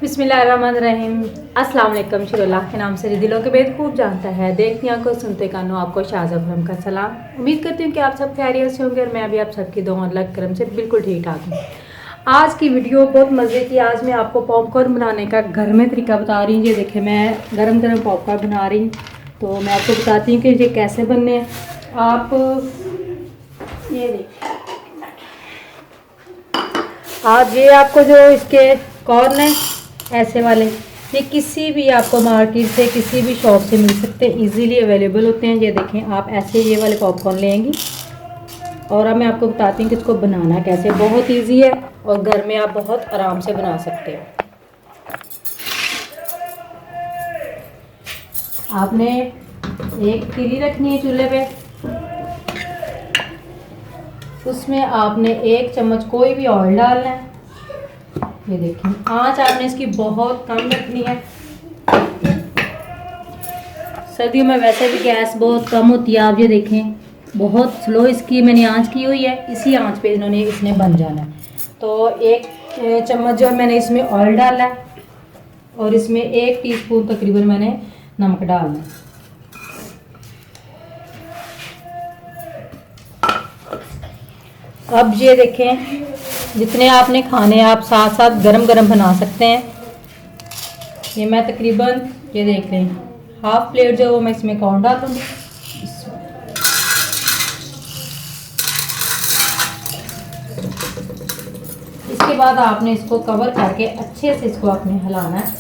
बिस्मिल्लाहिर्रहमानिर्रहीम। अस्सलाम वालेकुम। शुरुल्लाह के नाम से दिलों के भेद खूब जानता है, देखती आंखों सुनते कानों, आपको शाहज़ब का सलाम। उम्मीद करती हूँ कि आप सब खैरियत से होंगे और मैं भी आप सबकी दुआ अल्लाह के करम से बिल्कुल ठीक ठाक हूँ। आज की वीडियो बहुत मज़े की। आज मैं आपको पॉपकॉर्न बनाने का घर में तरीका बता रही हूँ। ये देखिए मैं गरम गरम पॉपकॉर्न बना रही हूँ, तो मैं आपको बताती हूँ कि ये कैसे बनने हैं। आप ये देखिए, आज ये आपको जो इसके कॉर्न है ऐसे वाले, ये किसी भी आपको मार्केट से किसी भी शॉप से मिल सकते हैं, इजीली अवेलेबल होते हैं। ये देखें, आप ऐसे ये वाले पॉपकॉर्न लेंगी और अब मैं आपको बताती हूँ कि इसको बनाना कैसे। बहुत इजी है और घर में आप बहुत आराम से बना सकते हो। आपने एक तीली रखनी है चूल्हे पे, उसमें आपने 1 चम्मच कोई भी ऑयल डालना है। ये देखिए, आंच आपने इसकी बहुत कम रखनी है। सर्दियों में वैसे भी गैस बहुत कम होती है। आप ये देखें, बहुत स्लो इसकी मैंने आंच की हुई है, इसी आंच पे इसने बन जाना है। तो 1 चम्मच जो मैंने इसमें ऑयल डाला है और इसमें 1 टीस्पून तकरीबन मैंने नमक डालना है। अब ये देखें, जितने आपने खाने आप साथ साथ गरम गरम बना सकते हैं। ये मैं तकरीबन ये देख लें हाफ प्लेट जो वो मैं इसमें कॉर्न डाल दूँगी। इसके बाद आपने इसको कवर करके अच्छे से इसको आपने हिलाना है।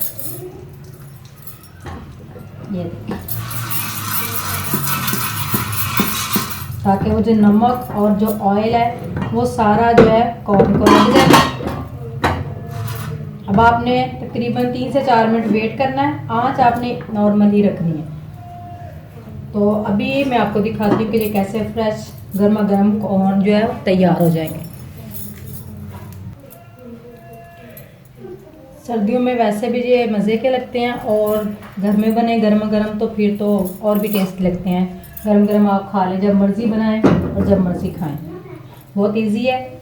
ये देखिए, ताकि वो जो नमक और जो ऑयल है वो सारा जो है कॉर्न को लग जाए। अब आपने तकरीबन 3 से 4 मिनट वेट करना है। आंच आपने नॉर्मल ही रखनी है। तो अभी मैं आपको दिखाती हूँ कि ये कैसे फ्रेश गर्मा गर्म कॉर्न जो है तैयार हो जाएंगे। सर्दियों में वैसे भी ये मज़े के लगते हैं और घर में बने गर्मा गर्म तो फिर तो और भी टेस्ट लगते हैं। गरम गरम आप खा लें, जब मर्ज़ी बनाएं और जब मर्ज़ी खाएं। बहुत इजी है।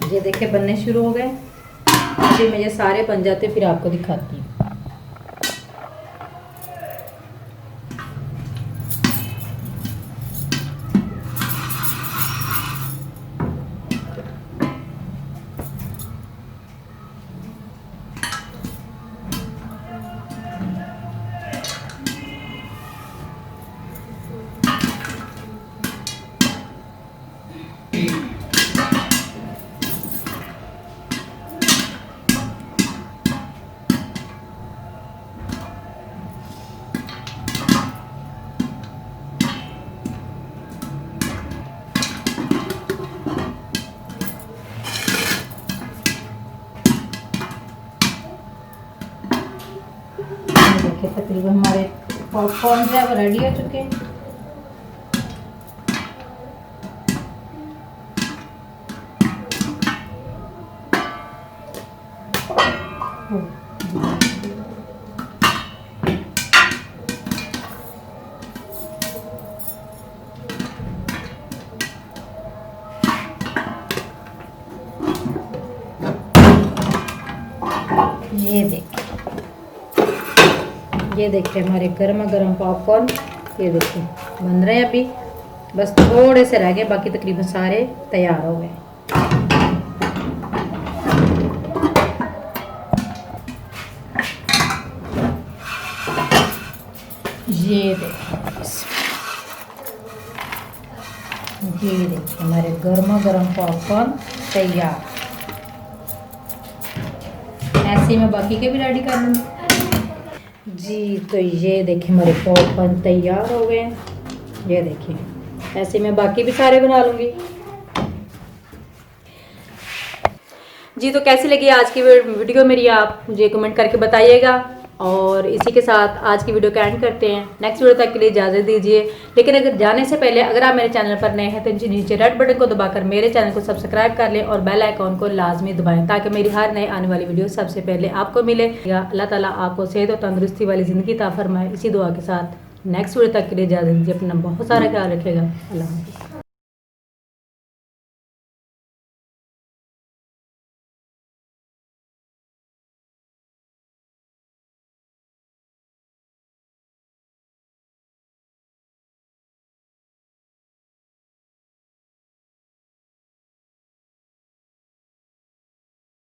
ये देखिए बनने शुरू हो गए। अभी मैं ये सारे बन जाते फिर आपको दिखाती हूँ। देखिए तकरीबन हमारे पॉपकॉर्न जो है वो रेडी हो चुके हैं। ये देखिए हमारे गर्मा गर्म पॉपकॉर्न ये देखिए बन रहे हैं। अभी बस थोड़े से रह गए, बाकी तकरीबन सारे तैयार हो गए। ये देखिए हमारे गर्मा गर्म पॉपकॉर्न तैयार। ऐसे ही मैं बाकी के भी रेडी कर लूँगी जी। तो ये देखिए हमारे पॉपकॉर्न तैयार हो गए हैं। ये देखिए ऐसे मैं बाकी भी सारे बना लूँगी। जी, तो कैसी लगी आज की वीडियो मेरी, आप मुझे कमेंट करके बताइएगा। और इसी के साथ आज की वीडियो का एंड करते हैं। नेक्स्ट वीडियो तक के लिए इजाज़त दीजिए। लेकिन अगर जाने से पहले अगर आप मेरे चैनल पर नए हैं तो नीचे रेड बटन को दबाकर मेरे चैनल को सब्सक्राइब कर लें और बेल आइकॉन को लाजमी दबाएं ताकि मेरी हर नए आने वाली वीडियो सबसे पहले आपको मिले। अल्लाह ताला आपको सेहत और तंदुरुस्ती वाली ज़िंदगी अता फरमाए। इसी दुआ के साथ नेक्स्ट वीडियो तक के लिए इजाज़त दीजिए। अपना बहुत सारा ख्याल रखिएगा। अल्लाह हाफ़िज़।